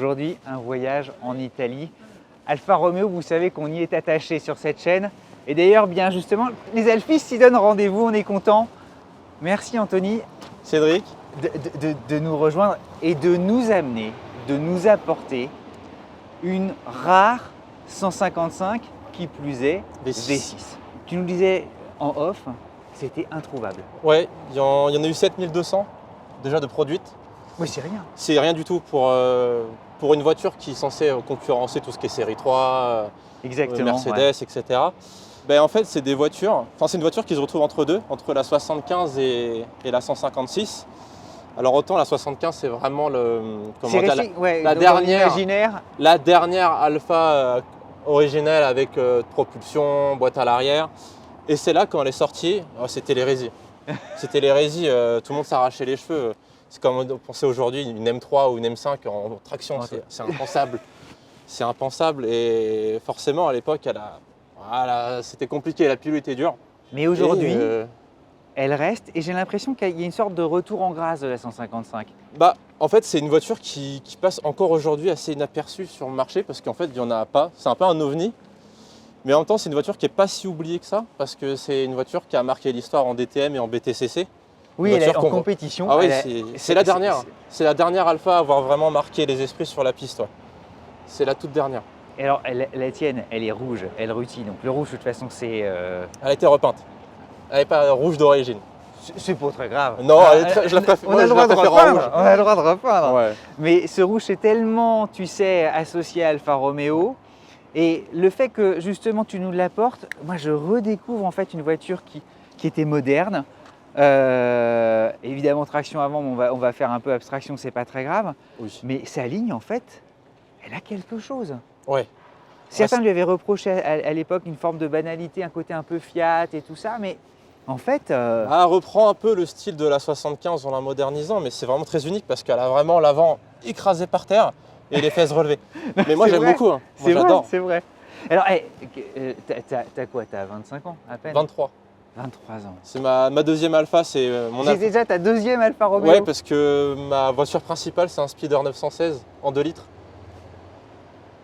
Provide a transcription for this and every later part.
Aujourd'hui, un voyage en Italie. Alfa Romeo, vous savez qu'on y est attaché sur cette chaîne. Et d'ailleurs, bien justement, les Alfistes s'y donnent rendez-vous, on est content. Merci Anthony. Cédric. De nous rejoindre et de nous amener, de nous apporter une rare 155, qui plus est V6. Tu nous disais en off, c'était introuvable. Ouais, il y en a eu 7200 déjà de produites. Oui, c'est rien. C'est rien du tout pour une voiture qui est censée concurrencer tout ce qui est série 3, Exactement, Mercedes, ouais. etc. Ben, en fait, c'est des voitures, c'est une voiture qui se retrouve entre deux, entre la 75 et la 156. Alors autant la 75, c'est vraiment la dernière Alfa originelle avec propulsion, boîte à l'arrière. Et c'est là, quand elle est sortie, c'était l'hérésie. C'était l'hérésie, tout le monde s'arrachait les cheveux. C'est comme on pensait aujourd'hui, une M3 ou une M5 en traction, c'est impensable. C'est impensable et forcément à l'époque, c'était compliqué, la pilule était dure. Mais aujourd'hui, elle reste et j'ai l'impression qu'il y a une sorte de retour en grâce de la 155. En fait, c'est une voiture qui passe encore aujourd'hui assez inaperçue sur le marché parce qu'en fait, il n'y en a pas. C'est un peu un ovni. Mais en même temps, c'est une voiture qui n'est pas si oubliée que ça parce que c'est une voiture qui a marqué l'histoire en DTM et en BTCC. Oui, elle est en compétition. Ah oui, c'est la dernière. C'est la dernière Alfa à avoir vraiment marqué les esprits sur la piste. Ouais. C'est la toute dernière. Et alors, la tienne, elle est rouge, elle rutile. Donc le rouge, de toute façon, c'est... Elle a été repeinte. Elle n'est pas rouge d'origine. C'est pas très grave. Non, je la préfère. On a le droit de repeindre. On a le droit de repeindre. Ouais. Mais ce rouge, c'est tellement, tu sais, associé à Alfa Romeo. Et le fait que, justement, tu nous l'apportes, moi, je redécouvre en fait une voiture qui était moderne. Évidemment, traction avant, on va faire un peu abstraction, c'est pas très grave. Oui. Mais sa ligne, en fait, elle a quelque chose. Ouais. Certains lui avaient reproché à l'époque une forme de banalité, un côté un peu Fiat et tout ça, mais en fait… Elle reprend un peu le style de la 75 en la modernisant, mais c'est vraiment très unique parce qu'elle a vraiment l'avant écrasé par terre et les fesses relevées. Mais moi j'aime beaucoup, hein. Moi j'adore. C'est vrai. Alors, t'as quoi? T'as 25 ans à peine? 23. 23 ans. C'est ma deuxième Alfa, c'est mon C'est déjà ta deuxième Alfa Romeo? Ouais, parce que ma voiture principale c'est un Speeder 916 en 2 litres.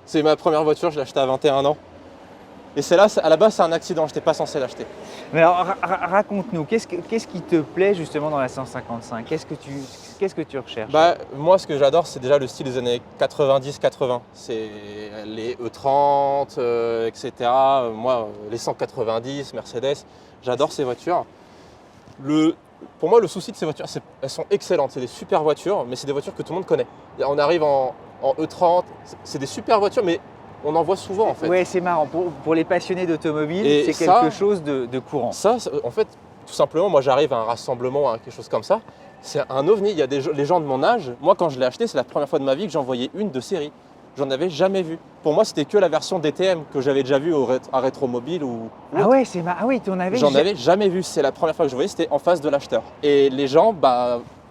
C'est ma première voiture, je l'ai achetée à 21 ans. Et celle-là, à la base, c'est un accident, je n'étais pas censé l'acheter. Mais alors, raconte-nous, qu'est-ce qui te plaît justement dans la 155? Qu'est-ce que tu recherches? Moi, ce que j'adore, c'est déjà le style des années 90-80. C'est les E30, etc. Moi, les 190, Mercedes, j'adore ces voitures. Pour moi, le souci de ces voitures, elles sont excellentes. C'est des super voitures, mais c'est des voitures que tout le monde connaît. On arrive en E30, c'est des super voitures, mais on en voit souvent en fait. Ouais, c'est marrant. Pour les passionnés d'automobile, c'est quelque chose de courant. Ça, en fait, tout simplement, moi j'arrive à un rassemblement, à quelque chose comme ça, c'est un ovni. Il y a les gens de mon âge. Moi, quand je l'ai acheté, c'est la première fois de ma vie que j'en voyais une de série. J'en avais jamais vu. Pour moi, c'était que la version DTM que j'avais déjà vue à Rétromobile ou. Ah ouais, c'est marrant. Ah oui, tu en avais. J'en avais jamais vu. C'est la première fois que je voyais, c'était en face de l'acheteur. Et les gens,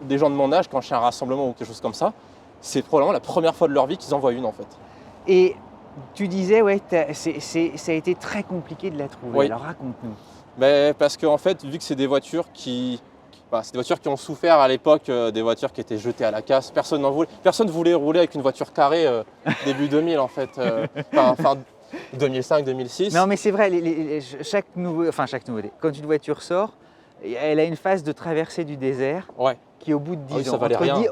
des gens de mon âge, quand je fais un rassemblement ou quelque chose comme ça, c'est probablement la première fois de leur vie qu'ils en voient une en fait. Et tu disais, ouais, ça a été très compliqué de la trouver. Oui. Alors raconte-nous. Parce qu'en fait, vu que c'est des voitures c'est des voitures qui ont souffert à l'époque, des voitures qui étaient jetées à la casse. Personne n'en voulait. Personne voulait rouler avec une voiture carrée début 2000 en fait. Fin 2005-2006. Non, mais c'est vrai, chaque nouveauté, quand une voiture sort, elle a une phase de traversée du désert. Ouais. Qui au bout de 10 ans,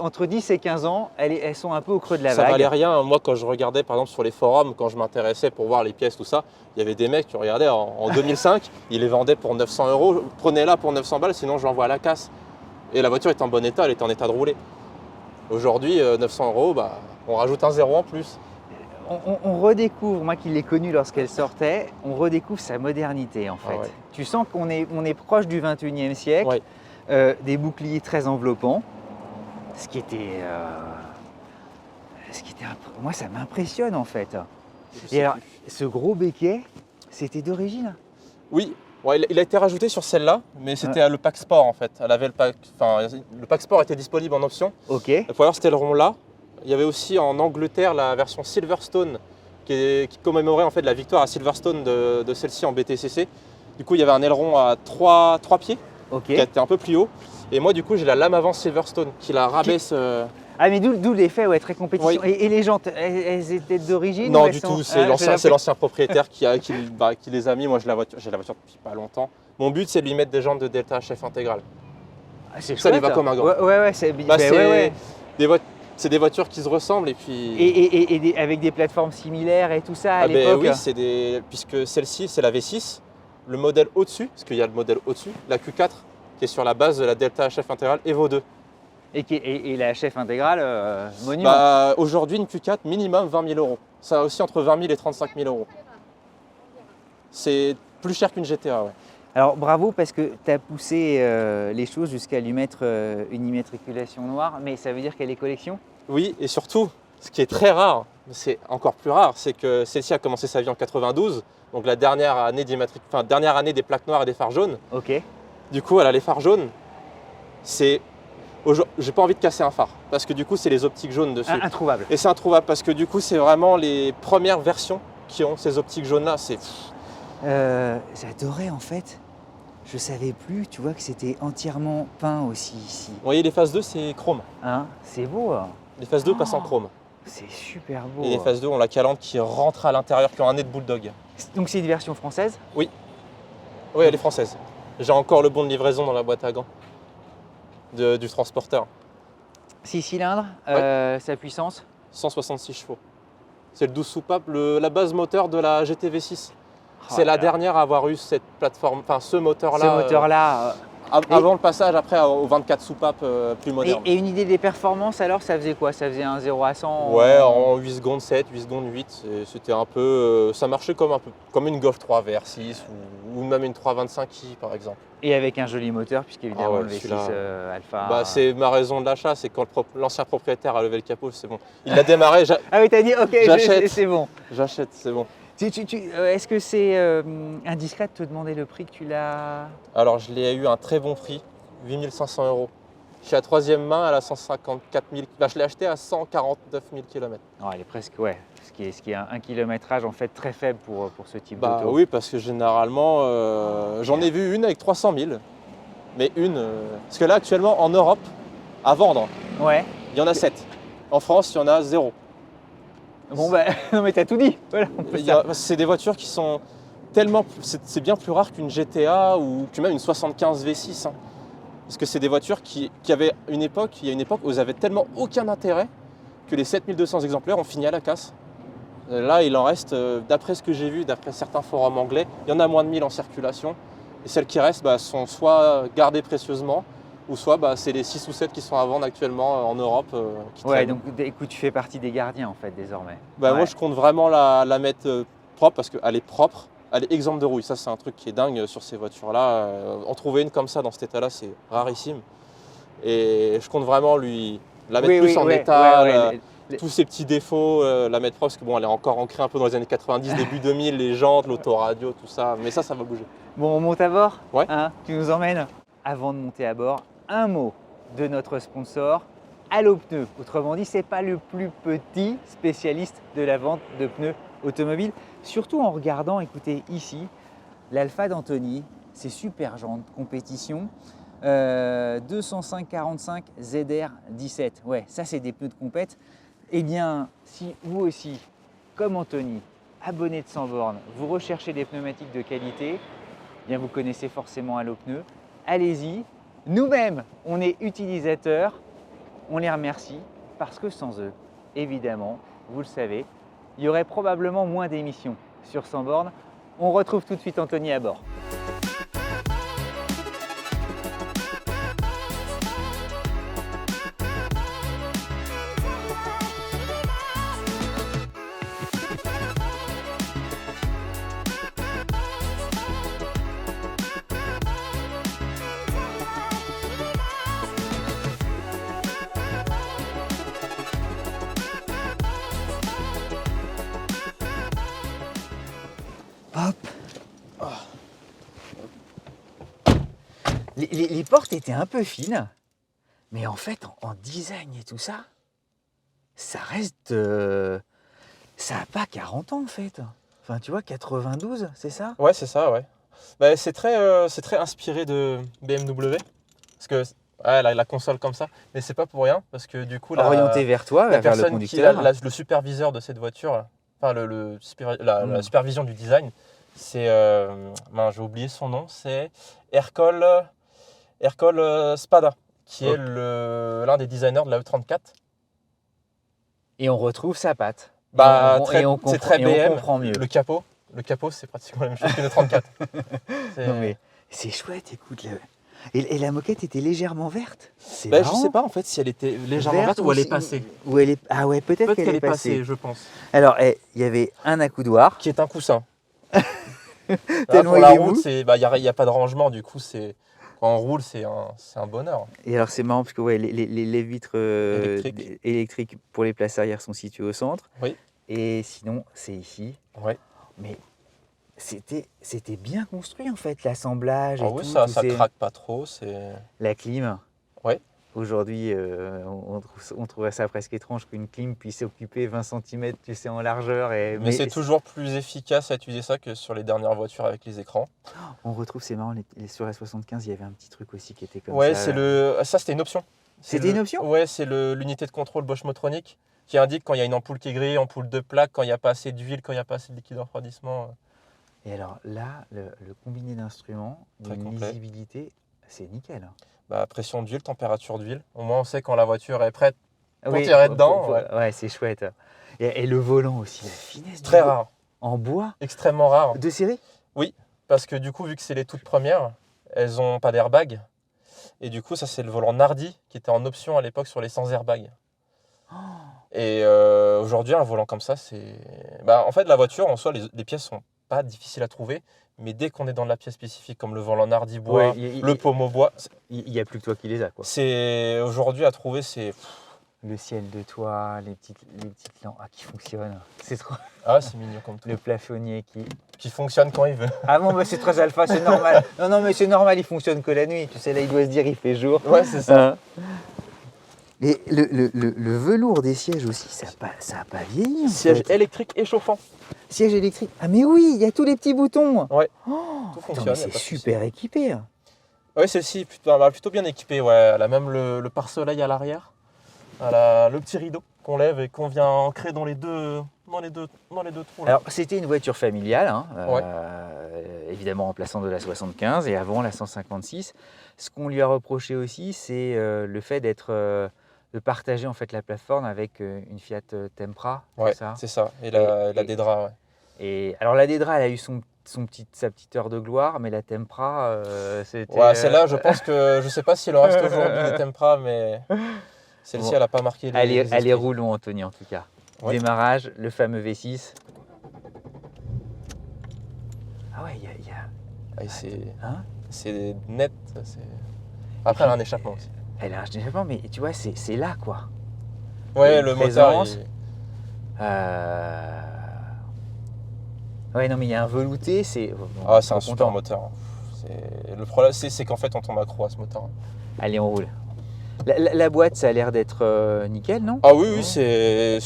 entre 10 et 15 ans, elles sont un peu au creux de la vague. Ça valait rien. Moi, quand je regardais par exemple sur les forums, quand je m'intéressais pour voir les pièces, tout ça, il y avait des mecs qui regardaient en 2005, ils les vendaient pour 900 €. Prenez-la pour 900 balles, sinon je l'envoie à la casse. Et la voiture est en bon état, elle est en état de rouler. Aujourd'hui, 900 €, on rajoute un zéro en plus. On redécouvre, moi qui l'ai connue lorsqu'elle sortait, on redécouvre sa modernité en fait. Ah ouais. Tu sens qu'on est proche du 21e siècle. Ouais. Des boucliers très enveloppants, ce qui était moi ça m'impressionne en fait. Et alors, ce gros béquet, c'était d'origine? Oui, ouais, il a été rajouté sur celle-là, mais c'était le pack sport en fait. Elle avait le pack sport était disponible en option. Ok. Il faut avoir cet aileron là. Il y avait aussi en Angleterre la version Silverstone qui commémorait en fait la victoire à Silverstone de celle-ci en BTCC. Du coup, il y avait un aileron à 3 pieds. Ok. Qui était un peu plus haut. Et moi, du coup, j'ai la lame avant Silverstone qui la rabaisse. Ah, mais d'où l'effet, ouais, très compétition. Oui. Et les jantes, elles étaient d'origine? Non, du tout. C'est l'ancien propriétaire qui les a mis. Moi, j'ai la voiture depuis pas longtemps. Mon but, c'est de lui mettre des jantes de Delta HF intégrales. Ah, c'est ça chouette. lui va comme un gant. Ouais, c'est des voitures qui se ressemblent et puis. Et avec des plateformes similaires et tout ça à l'époque. Oui, puisque celle-ci, c'est la V6. Le modèle au-dessus, parce qu'il y a le modèle au-dessus, la Q4, qui est sur la base de la Delta HF intégrale Evo 2. Et la HF intégrale, monument. Aujourd'hui, une Q4, minimum 20 000 €. Ça aussi entre 20 000 et 35 000 €. C'est plus cher qu'une GTA, ouais. Alors bravo parce que tu as poussé les choses jusqu'à lui mettre une immatriculation noire, mais ça veut dire qu'elle est collection? Oui, et surtout, ce qui est très rare, c'est encore plus rare, c'est que celle-ci a commencé sa vie en 92, donc la dernière année des plaques noires et des phares jaunes. Ok. Du coup, elle a les phares jaunes. J'ai pas envie de casser un phare, parce que du coup, c'est les optiques jaunes dessus. Introuvable. Et c'est introuvable, parce que du coup, c'est vraiment les premières versions qui ont ces optiques jaunes-là. J'adorais en fait. Je savais plus, tu vois, que c'était entièrement peint aussi ici. Vous voyez, les phases 2, c'est chrome. Hein, c'est beau. Les phases 2 passent en chrome. C'est super beau. Et les phases 2 ont la calandre qui rentre à l'intérieur, qui ont un nez de bulldog. Donc c'est une version française? Oui. Oui, elle est française. J'ai encore le bon de livraison dans la boîte à gants du transporteur. 6 cylindres, sa puissance? 166 chevaux. C'est le 12 soupapes, la base moteur de la GT V6. C'est la dernière à avoir eu cette plateforme, enfin ce moteur-là. Ce moteur-là. Avant le passage après aux 24 soupapes plus modernes. Et une idée des performances alors, ça faisait quoi? Ça faisait un 0 à 100? Ouais, en 8 secondes 7, 8 secondes 8. C'était un peu. Ça marchait comme une Golf 3 VR6 ou même une 325i par exemple. Et avec un joli moteur, puisqu'évidemment le V6 Alpha. C'est ma raison de l'achat, c'est quand l'ancien propriétaire a levé le capot, c'est bon. Il l'a démarré. Ah oui, t'as dit ok, c'est bon. J'achète, c'est bon. Est-ce que c'est indiscret de te demander le prix que tu l'as? Alors, je l'ai eu à un très bon prix, 8 500 €. Je suis à troisième main, elle a 154 000. Je l'ai acheté à 149 000 km. Non, elle est presque, ouais. Ce qui est un kilométrage en fait très faible pour ce type d'auto. Oui, parce que généralement, j'en ai vu une avec 300 000. Mais parce que là, actuellement, en Europe, à vendre, il y en a 7. En France, il y en a 0. Bon non mais t'as tout dit. Voilà, c'est des voitures qui sont tellement... C'est bien plus rare qu'une GTA ou que même une 75 V6. Hein. Parce que c'est des voitures qui avaient il y a une époque où elles avaient tellement aucun intérêt que les 7200 exemplaires ont fini à la casse. Là, il en reste, d'après ce que j'ai vu, d'après certains forums anglais, il y en a moins de 1000 en circulation. Et celles qui restent sont soit gardées précieusement, ou soit c'est les 6 ou 7 qui sont à vendre actuellement en Europe. Donc écoute, tu fais partie des gardiens en fait désormais. Moi je compte vraiment la mettre propre parce qu'elle est propre, elle est exempte de rouille. Ça c'est un truc qui est dingue sur ces voitures-là. En trouver une comme ça dans cet état-là, c'est rarissime. Et je compte vraiment la mettre plus en état, tous ces petits défauts, la mettre propre parce que elle est encore ancrée un peu dans les années 90, début 2000, les jantes, l'autoradio, tout ça. Mais ça va bouger. Bon, on monte à bord? Ouais. Tu nous emmènes? Avant de monter à bord, un mot de notre sponsor, Allo Pneus. Autrement dit, c'est pas le plus petit spécialiste de la vente de pneus automobiles. Surtout en regardant, écoutez, ici, l'Alpha d'Anthony, c'est super jantes, compétition. 205/45 ZR17. Ouais, ça c'est des pneus de compète. Eh bien, si vous aussi, comme Anthony, abonné de 100 bornes, vous recherchez des pneumatiques de qualité, eh bien vous connaissez forcément Allo Pneus. Allez-y, nous-mêmes, on est utilisateurs, on les remercie parce que sans eux, évidemment, vous le savez, il y aurait probablement moins d'émissions sur 100 bornes. On retrouve tout de suite Anthony à bord. Hop. Les portes étaient un peu fines, mais en fait, en design et tout ça, ça reste... ça n'a pas 40 ans en fait. Enfin, tu vois, 92, c'est ça? Ouais, c'est ça, ouais. C'est très inspiré de BMW. Parce que Ouais, la console comme ça. Mais c'est pas pour rien, parce que du coup, orienté vers toi, la vers le personne conducteur. le superviseur de cette voiture, enfin la supervision du design, c'est, j'ai oublié son nom, c'est Ercole Spada, qui est l'un des designers de la E34. Et on retrouve sa patte. C'est très BM. On comprend mieux. Le capot, c'est pratiquement la même chose qu'une E34. Non mais c'est chouette, écoute. Et la moquette était légèrement verte. C'est marrant. Je sais pas en fait si elle était légèrement verte ou elle est passée. Ah ouais, peut-être qu'elle est passée, je pense. Alors, il y avait un accoudoir. Qui est un coussin. Tellement pour la route, il n'y a pas de rangement, du coup, quand on roule, c'est un bonheur. Et alors, c'est marrant parce que les vitres électriques pour les places arrière sont situées au centre. Oui. Et sinon, c'est ici. Oui. Mais c'était bien construit en fait, l'assemblage. Ah oui, ça craque pas trop. La clim. Oui. Aujourd'hui, on trouverait ça presque étrange qu'une clim puisse occuper 20 cm, tu sais, en largeur. Mais c'est toujours plus efficace à utiliser ça que sur les dernières voitures avec les écrans. On retrouve, c'est marrant, sur la 75, il y avait un petit truc aussi qui était comme ça. Ouais, ça c'était une option. C'était une option ? Ouais, c'est l'unité de contrôle Bosch Motronic qui indique quand il y a une ampoule qui est grillée, ampoule de plaque, quand il n'y a pas assez d'huile, quand il n'y a pas assez de liquide de refroidissement. Et alors là, le combiné d'instruments, une lisibilité, c'est nickel. Pression d'huile, température d'huile. Au moins, on sait quand la voiture est prête pour tirer dedans. Ouais, c'est chouette. Et le volant aussi, la finesse. Très rare. En bois. Extrêmement rare. De série ? Oui, parce que du coup, vu que c'est les toutes premières, elles n'ont pas d'airbag. Et du coup, ça, c'est le volant Nardi qui était en option à l'époque sur les sans airbag. Et aujourd'hui, un volant comme ça, c'est... en fait, la voiture, en soi, les pièces sont pas difficiles à trouver. Mais dès qu'on est dans de la pièce spécifique, comme le volant Nardi bois, le pommeau bois... Il n'y a plus que toi qui les as, quoi. Aujourd'hui, à trouver, c'est... Le ciel de toit, les petites lampes qui fonctionnent. C'est trop... Ah, c'est mignon comme tout. Le plafonnier qui fonctionne quand il veut. Ah bon, c'est très alpha, c'est normal. Non, mais c'est normal, il fonctionne que la nuit. Tu sais, là, il doit se dire, il fait jour. Ouais, c'est ça. Et le velours des sièges aussi, ça a pas vieilli. Siège électrique et chauffant. Siège électrique. Ah mais oui, il y a tous les petits boutons. Ouais. Tout fonctionne. C'est super équipé. Oui, celle-ci plutôt bien équipée. Ouais. Elle a même le pare-soleil à l'arrière. Elle a le petit rideau qu'on lève et qu'on vient ancrer dans les deux trous. Là. Alors c'était une voiture familiale, évidemment remplaçant de la 75 et avant la 156. Ce qu'on lui a reproché aussi, c'est le fait de partager en fait la plateforme avec une Fiat Tempra. Ouais, c'est ça. Et la Dedra. Ouais. Et alors la Dedra, elle a eu sa petite heure de gloire, mais la Tempra, c'était... Ouais, celle-là, je pense que... Je sais pas si elle reste aujourd'hui des Tempra, mais celle-ci, elle n'a pas marqué les Elle est roulon, Anthony, en tout cas. Ouais. Démarrage, le fameux V6. Ah ouais, il y a... c'est net. Après, elle a un échappement aussi. Elle a un échappement, mais tu vois, c'est là, quoi. Ouais, le moteur... Ouais, non, mais il y a un velouté, c'est... c'est un super moteur. Le problème, c'est qu'en fait, on tombe accro à ce moteur. Allez, on roule. La boîte, ça a l'air d'être nickel, non ? Ah oui, c'est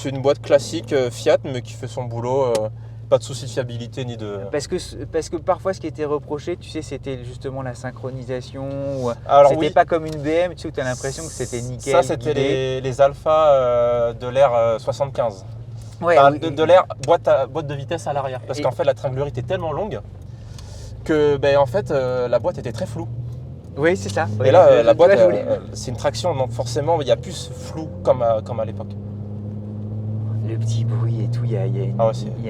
une boîte classique Fiat, mais qui fait son boulot. Pas de souci de fiabilité ni de... Parce que parfois, ce qui était reproché, tu sais, c'était justement la synchronisation. C'était pas comme une BM, tu sais, où tu as l'impression que c'était nickel. Ça, c'était les Alpha de l'ère 75. Ouais, de l'ère boîte de vitesse à l'arrière. Parce qu'en fait, la tringlerie était tellement longue que en fait, la boîte était très floue. Oui, c'est ça. Et là, la boîte, c'est une traction, donc forcément, il y a plus flou comme à l'époque. Le petit bruit et tout, il y a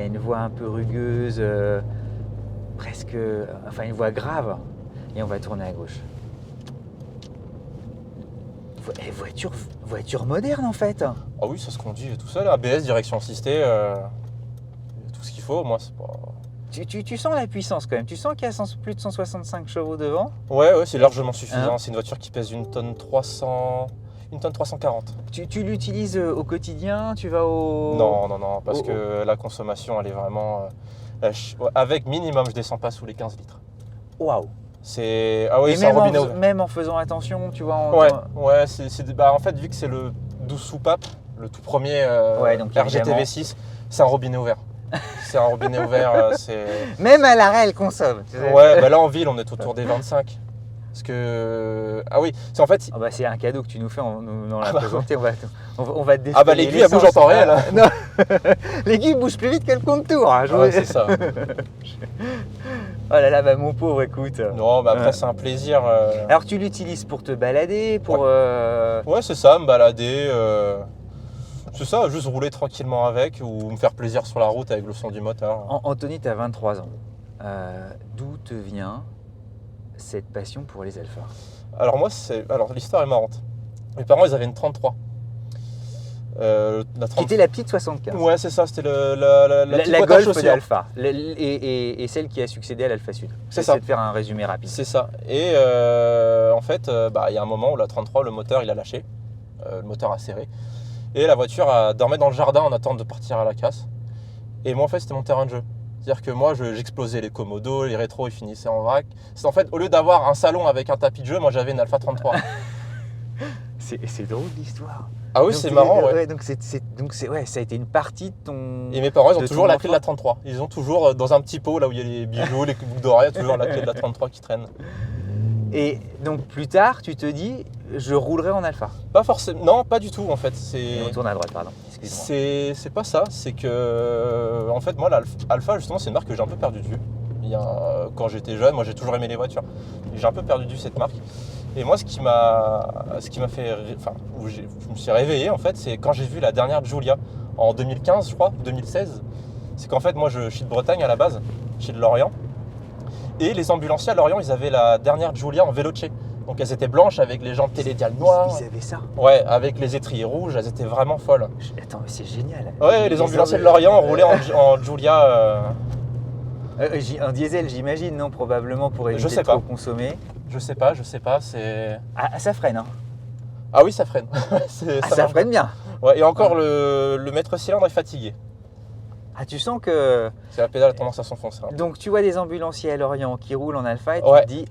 une voix un peu rugueuse, presque... Enfin, une voix grave. Et on va tourner à gauche. Voiture moderne, en fait. Ah oui, ça se conduit tout seul. ABS, direction assistée, tout ce qu'il faut. Moi, c'est pas... Tu sens la puissance quand même. Tu sens qu'il y a plus de 165 chevaux devant. Ouais, c'est largement suffisant. C'est une voiture qui pèse 1 tonne 340. Tu l'utilises au quotidien? Tu vas au... Non, parce que la consommation, elle est vraiment... avec minimum, je descends pas sous les 15 litres. Waouh! C'est... Ah oui, c'est un robinet ouvert. Même en faisant attention, tu vois... en fait, vu que c'est le 12 soupape, le tout premier RGT V6, c'est un robinet ouvert. C'est un robinet ouvert, c'est... Même à l'arrêt, elle consomme. Ouais, là en ville, on est autour des 25. Parce que... Ah oui, c'est en fait... Ah bah c'est un cadeau que tu nous fais en la présenter, on va te définir. Ah bah l'aiguille, elle bouge en temps réel. Non, l'aiguille bouge plus vite que le compte-tour. Hein, ouais, c'est ça. Oh là là, bah mon pauvre, écoute. Non, bah après c'est un plaisir. Alors tu l'utilises pour te balader, pour... Ouais, c'est ça, me balader. C'est ça, juste rouler tranquillement avec ou me faire plaisir sur la route avec le son du moteur. Anthony, tu as 23 ans. D'où te vient cette passion pour les Alpha? Alors moi, l'histoire est marrante. Mes parents, ils avaient une 33. Qui était la petite 75. Ouais, c'est ça, c'était la Golf d'Alpha. Et celle qui a succédé à l'Alpha Sud. C'est ça. De faire un résumé rapide. C'est ça. Et en fait, il y a un moment où la 33, le moteur, il a lâché. Le moteur a serré. Et la voiture dormait dans le jardin en attente de partir à la casse. Et moi, en fait, c'était mon terrain de jeu. C'est-à-dire que moi, j'explosais les commodos, les rétros, ils finissaient en vrac. C'est en fait, au lieu d'avoir un salon avec un tapis de jeu, moi, j'avais une Alpha 33. C'est drôle l'histoire. Ah oui, c'est marrant, ouais. Donc ça a été une partie de ton... Et mes parents, ils ont toujours la clé de la 33. Ils ont toujours, dans un petit pot, là où il y a les bijoux, les boucles d'oreilles, il y a toujours la clé de la 33 qui traîne. Et donc plus tard, tu te dis, je roulerai en Alpha? Pas forcément, non, pas du tout en fait. On tourne à droite, pardon. Excuse-moi. C'est pas ça, c'est que en fait moi l'Alpha justement c'est une marque que j'ai un peu perdu de vue. Quand j'étais jeune, moi j'ai toujours aimé les voitures. J'ai un peu perdu de vue cette marque. Et moi ce qui m'a fait, enfin où je me suis réveillé en fait, c'est quand j'ai vu la dernière Giulia en 2015 je crois, 2016. C'est qu'en fait moi je suis de Bretagne à la base, je suis de Lorient. Et les ambulanciers à Lorient, ils avaient la dernière Giulia en Veloce. Donc elles étaient blanches avec les jantes télédiales noires. Ils avaient ça? Ouais, avec les étriers rouges, elles étaient vraiment folles. Attends, mais c'est génial. Ouais, les ambulanciers de Lorient roulaient en Giulia. Un diesel, j'imagine, non? Probablement pour éviter de trop consommer. Je sais pas, c'est... Ah, ça freine, hein? Ah oui, ça freine. Ça freine bien. Ouais, et encore le maître cylindre est fatigué. Ah, tu sens que... C'est la pédale a tendance à s'enfoncer. Hein. Donc tu vois des ambulanciers à Lorient qui roulent en Alpha et tu te dis...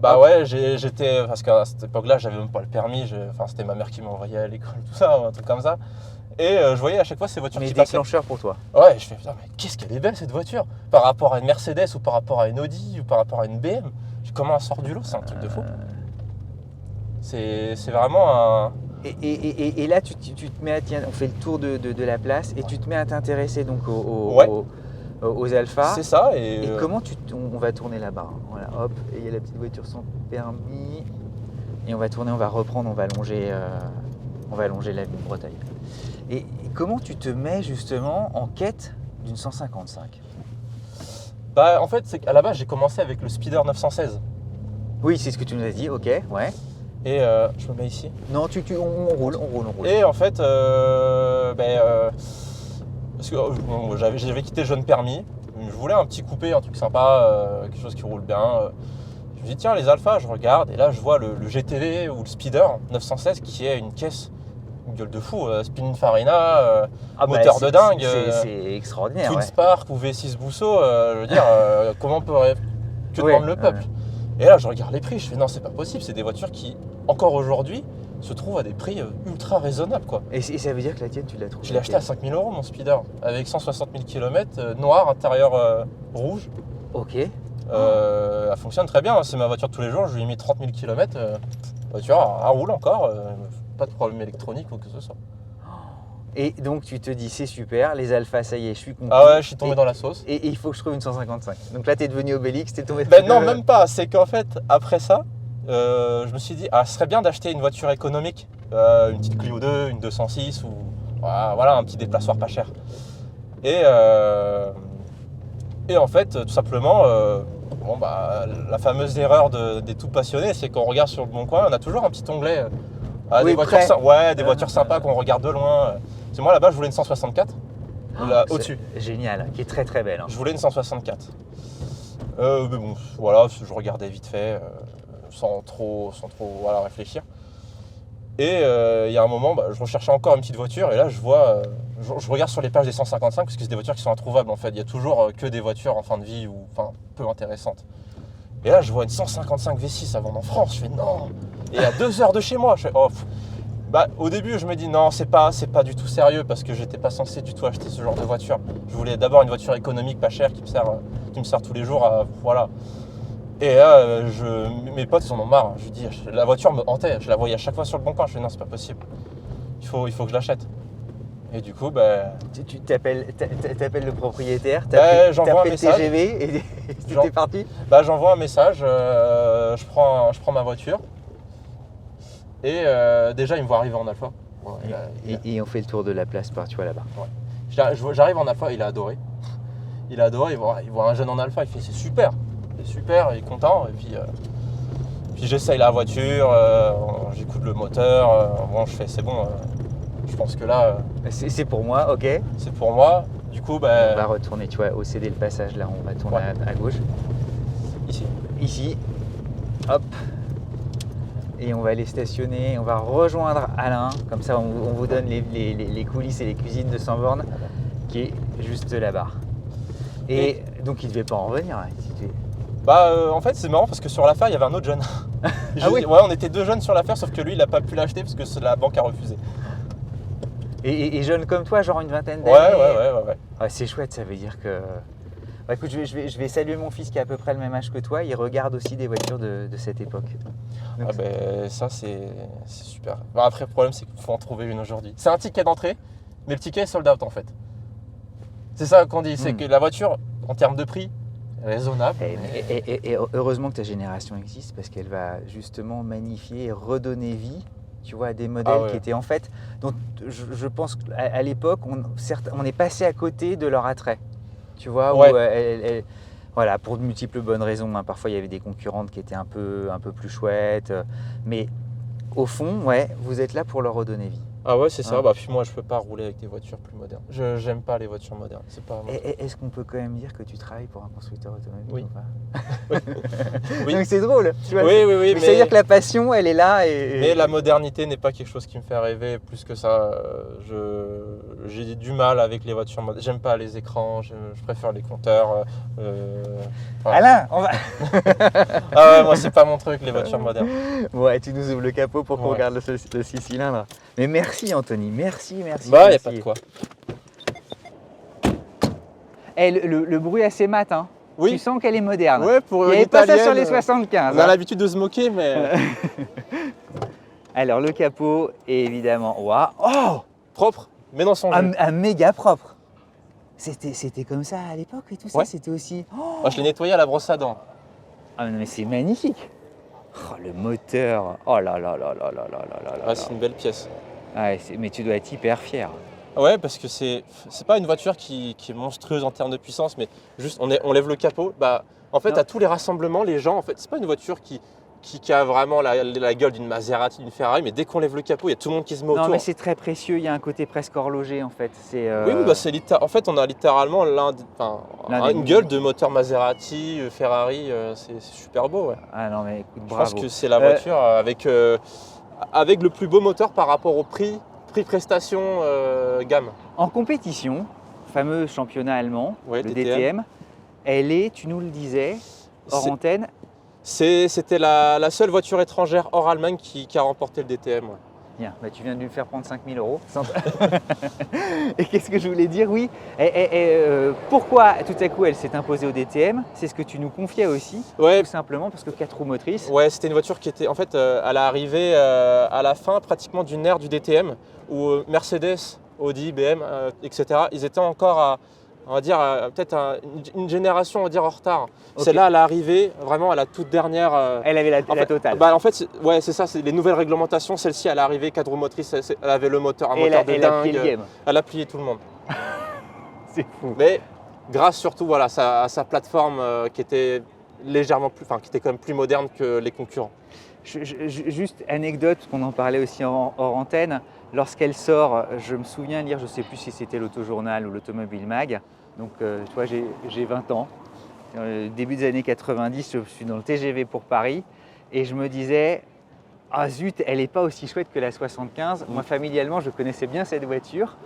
Bah ouais, j'étais... Parce qu'à cette époque-là, j'avais même pas le permis. Enfin, c'était ma mère qui m'envoyait à l'école, tout ça, un truc comme ça. Et je voyais à chaque fois ces voitures qui passaient. déclencheur pour toi. Ouais, je fais, putain, mais qu'est-ce qu'elle est belle cette voiture! Par rapport à une Mercedes ou par rapport à une Audi ou par rapport à une BM. Comment elle sort du lot, c'est un truc de fou. C'est vraiment un... Et là, tu te mets à... Tiens, on fait le tour de la place et tu te mets à t'intéresser donc aux Alpha. C'est ça. Et comment on va tourner là-bas. Hein. Voilà, hop, et il y a la petite voiture sans permis. Et on va tourner, on va reprendre, on va longer l'avenue de Bretagne. Et comment tu te mets justement en quête d'une 155? Bah en fait, c'est qu'à la base, j'ai commencé avec le Speeder 916. Oui, c'est ce que tu nous as dit, ok, ouais. Et je me mets ici. Non, on roule. Et en fait, parce que j'avais quitté le jeune permis, je voulais un petit coupé, un truc sympa, quelque chose qui roule bien. Je me dis tiens, les Alpha, je regarde et là je vois le GTV ou le Speeder 916 qui est une caisse, une gueule de fou, Pininfarina, moteur de dingue. C'est extraordinaire. Twin Spark ou V6 Bousseau, je veux dire, comment que demande le peuple? Et là, je regarde les prix, je fais non, c'est pas possible, c'est des voitures qui, encore aujourd'hui, se trouvent à des prix ultra raisonnables, quoi. Et ça veut dire que la tienne, tu l'as trouvée? Je l'ai acheté à 5 000 €, mon Speeder, avec 160 000 km, noir, intérieur rouge. Ok. Elle fonctionne très bien, c'est ma voiture de tous les jours, je lui ai mis 30 000 km, la voiture, elle roule encore, pas de problème électronique ou que ce soit. Et donc tu te dis c'est super, les Alpha, ça y est, je suis content. Ah ouais, je suis tombé dans la sauce. Et il faut que je trouve une 155. Donc là, tu es devenu Obélix, tu es tombé... Non, même pas. C'est qu'en fait, après ça, je me suis dit, ce serait bien d'acheter une voiture économique, une petite Clio 2, une 206 ou voilà, un petit déplaçoir pas cher. Et en fait, tout simplement, la fameuse erreur des tout passionnés, c'est qu'on regarde sur le bon coin, on a toujours un petit onglet. Des voitures sympas qu'on regarde de loin. C'est moi là-bas, je voulais une 164, au-dessus. Génial, qui est très très belle. Hein. Je voulais une 164. Mais bon, voilà, je regardais vite fait, sans trop réfléchir. Et il y a un moment, je recherchais encore une petite voiture et là je vois, je regarde sur les pages des 155 parce que c'est des voitures qui sont introuvables en fait. Il y a toujours que des voitures en fin de vie ou peu intéressantes. Et là je vois une 155 V6 à vendre en France, je fais non. Et à 2 heures de chez moi, je fais au début je me dis non, c'est pas du tout sérieux parce que j'étais pas censé du tout acheter ce genre de voiture. Je voulais d'abord une voiture économique pas chère qui me sert tous les jours, voilà. Et là, mes potes, ils en ont marre. Je lui dis, la voiture me hantait. Je la voyais à chaque fois sur le bon coin. Je lui dis, non, c'est pas possible. Il faut que je l'achète. Et du coup, tu t'appelles le propriétaire, j'envoie un message. TGV et c'était parti. J'envoie un message, je prends ma voiture. Et déjà, il me voit arriver en Alfa. Et on fait le tour de la place par, tu vois, là-bas. Ouais. J'arrive en Alfa, il a adoré. Il voit un jeune en Alfa, il fait c'est super, il est content. Et puis j'essaye la voiture, j'écoute le moteur, je fais c'est bon, je pense que là… c'est pour moi, ok. C'est pour moi, du coup… On va retourner, tu vois, au CD le passage, là, on va tourner à gauche. Ici, hop. Et on va aller stationner, on va rejoindre Alain, comme ça on vous donne les coulisses et les cuisines de Sans-Bornes, qui est juste là-bas. Et donc il ne devait pas en revenir. En fait c'est marrant parce que sur l'affaire il y avait un autre jeune. Oui. Ouais, on était 2 jeunes sur l'affaire, sauf que lui il n'a pas pu l'acheter parce que la banque a refusé. Et jeune comme toi, genre une vingtaine d'années. Ouais. Ah, c'est chouette, ça veut dire que… écoute, je vais saluer mon fils qui a à peu près le même âge que toi, il regarde aussi des voitures de cette époque. Donc, ça c'est super. Après le problème c'est qu'il faut en trouver une aujourd'hui. C'est un ticket d'entrée, mais le ticket est sold out en fait. C'est ça qu'on dit, c'est que la voiture, en termes de prix, est raisonnable. Et heureusement que ta génération existe parce qu'elle va justement magnifier et redonner vie, tu vois, à des modèles qui étaient en fait… Donc je pense qu'à l'époque, on est passé à côté de leur attrait. Tu vois, voilà, pour de multiples bonnes raisons. Hein. Parfois, il y avait des concurrentes qui étaient un peu plus chouettes. Mais au fond, vous êtes là pour leur redonner vie. Ah ouais, c'est ça. Puis moi, je peux pas rouler avec des voitures plus modernes. J'aime pas les voitures modernes. C'est pas… Est-ce qu'on peut quand même dire que tu travailles pour un constructeur automobile? Oui. Oui. Donc c'est drôle. Tu vois, oui. Mais c'est-à-dire que la passion, elle est là. Mais la modernité n'est pas quelque chose qui me fait rêver plus que ça. J'ai du mal avec les voitures modernes. J'aime pas les écrans. Je préfère les compteurs. Alain, on va… moi, c'est pas mon truc, les voitures modernes. Ouais, tu nous ouvres le capot pour qu'on regarde le 6 cylindres. Mais merci Anthony, merci. Il n'y a pas de quoi. Le bruit assez mat, hein. Oui. Tu sens qu'elle est moderne. Ouais, pour il n'y avait pas ça sur les 75. On a l'habitude de se moquer, mais… Alors le capot est évidemment… Waouh, oh, propre, mais dans son jus. Un méga propre. C'était comme ça à l'époque et tout ça, c'était aussi… Moi, je l'ai nettoyé à la brosse à dents. Ah mais c'est magnifique. Oh, le moteur, oh là là. C'est une belle pièce. Ouais, mais tu dois être hyper fier. Ouais, parce que c'est pas une voiture qui est monstrueuse en termes de puissance, mais juste on lève le capot. En fait, à tous les rassemblements, les gens, en fait, c'est pas une voiture qui a vraiment la gueule d'une Maserati, d'une Ferrari, mais dès qu'on lève le capot, il y a tout le monde qui se met autour. Non, mais c'est très précieux, il y a un côté presque horloger en fait. Oui, en fait, on a littéralement une gueule de moteur Maserati, Ferrari, c'est super beau. Ouais. Ah non, mais écoute, bravo. Je pense que c'est la voiture avec le plus beau moteur par rapport au prix-prestation gamme. En compétition, fameux championnat allemand, le DTM, elle est, tu nous le disais, hors antenne. C'était la seule voiture étrangère hors Allemagne qui a remporté le DTM. Ouais. Bien, tu viens de lui faire prendre 5 000 €. Et qu'est-ce que je voulais dire? Oui, pourquoi tout à coup elle s'est imposée au DTM? C'est ce que tu nous confiais aussi, tout simplement parce que 4 roues motrices. Ouais, c'était une voiture qui était, en fait, elle est arrivée à la fin pratiquement d'une ère du DTM où Mercedes, Audi, BM, etc., ils étaient encore à… On va dire peut-être une génération, on va dire, en retard. Okay. Celle-là, elle est arrivée vraiment à la toute dernière… Elle avait la totale. En fait, c'est ça, c'est les nouvelles réglementations. Celle-ci, elle est arrivée 4 roues motrices, elle avait le moteur, un moteur de dingue. Elle a plié le game. Elle a plié tout le monde. C'est fou. Mais grâce surtout à sa plateforme qui était légèrement plus, qui était quand même plus moderne que les concurrents. Juste anecdote, qu'on en parlait aussi hors antenne. Lorsqu'elle sort, je me souviens lire, je ne sais plus si c'était l'Autojournal ou l'Automobile Mag. Donc, tu vois, j'ai 20 ans. Début des années 90, je suis dans le TGV pour Paris. Et je me disais, ah zut, elle n'est pas aussi chouette que la 75. Moi, familialement, je connaissais bien cette voiture.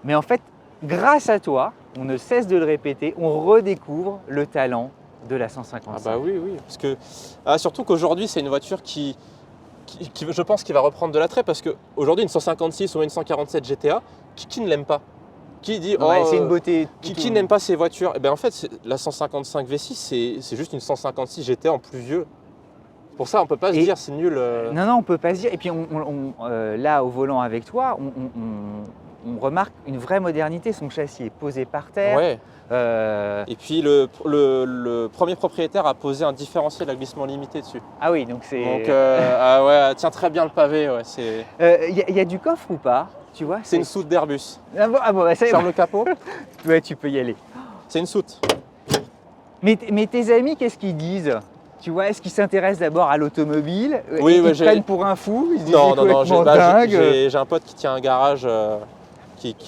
Mais en fait, grâce à toi, on ne cesse de le répéter, on redécouvre le talent de la 155. Ah bah oui, parce que surtout qu'aujourd'hui, c'est une voiture qui je pense qu'il va reprendre de l'attrait parce qu'aujourd'hui, une 156 ou une 147 GTA, qui ne l'aime pas? Qui dit, c'est une beauté. Qui n'aime pas ces voitures? Eh ben, en fait, la 155 V6, c'est juste une 156 GT en plus vieux. Pour ça, on peut pas se dire c'est nul. Non, on peut pas se dire. Et puis là, au volant avec toi, on remarque une vraie modernité. Son châssis est posé par terre. Ouais. Et puis le premier propriétaire a posé un différentiel à glissement limité dessus. Ah oui, donc c'est. Donc ouais, tient très bien le pavé. Ouais, y a du coffre ou pas? Tu vois, c'est une soute d'Airbus. Ah bon, bah, ça ferme le capot. Ouais, tu peux y aller. C'est une soute. Mais tes amis, qu'est-ce qu'ils disent? Tu vois, est-ce qu'ils s'intéressent d'abord à l'automobile? Oui, ils prennent pour un fou? Ils se disent non, dingue. J'ai un pote qui tient un garage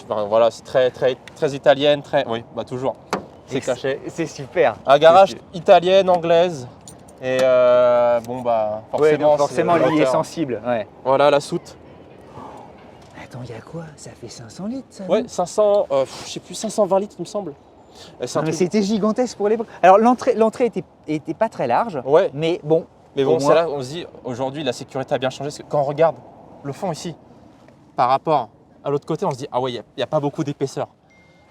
voilà, c'est très italienne, oui, bah toujours. C'est caché. C'est super. Un garage italienne, anglaise. Et bon bah forcément lui est sensible. Ouais. Voilà la soute. Attends, il y a quoi? Ça fait 500 litres ça? Ouais, 500, je sais plus, 520 litres il me semble. Mais c'était gigantesque pour l'époque. Alors l'entrée était pas très large, ouais. Mais bon. Mais bon, c'est là on se dit, aujourd'hui la sécurité a bien changé. Parce que quand on regarde le fond ici, par rapport à l'autre côté, on se dit, ah ouais, il n'y a pas beaucoup d'épaisseur.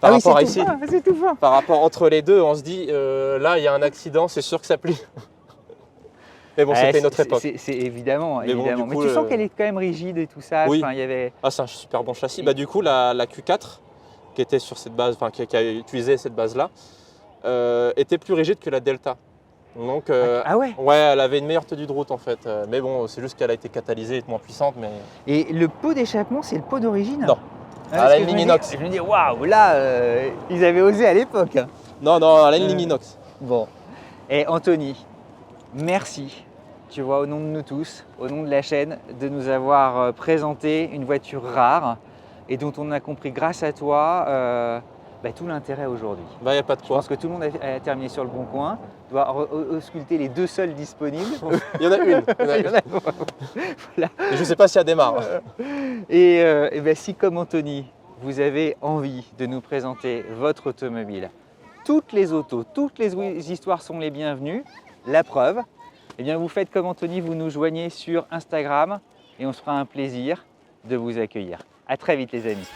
Par rapport à ici, c'est tout fin. Par rapport entre les deux, on se dit, là il y a un accident, c'est sûr que ça plie. Mais bon, c'était une autre époque. C'est évidemment. Mais, bon, évidemment. coup, Mais tu sens qu'elle est quand même rigide et tout ça. Oui. Enfin, y avait... Ah, c'est un super bon châssis. Bah, du coup, la Q4, qui était sur cette base, enfin qui a utilisé cette base-là, était plus rigide que la Delta. Donc, ah ouais. Ouais, elle avait une meilleure tenue de route en fait. Mais bon, c'est juste qu'elle a été catalysée et moins puissante. Mais... Et le pot d'échappement, c'est le pot d'origine? Non. Elle a une ligne inox. Je me dis, waouh, là, ils avaient osé à l'époque. Non, elle a une ligne inox. Bon. Et Anthony, merci. Tu vois, au nom de nous tous, au nom de la chaîne, de nous avoir présenté une voiture rare et dont on a compris grâce à toi tout l'intérêt aujourd'hui. Bah, y a pas de quoi. Je pense que tout le monde a terminé sur le bon coin, doit ausculter les 2 seuls disponibles. Il y en a une. Voilà. Et je ne sais pas si elle démarre. Et si comme Anthony, vous avez envie de nous présenter votre automobile, toutes les autos, toutes les histoires sont les bienvenues. La preuve, eh bien vous faites comme Anthony, vous nous joignez sur Instagram et on se fera un plaisir de vous accueillir. À très vite les amis.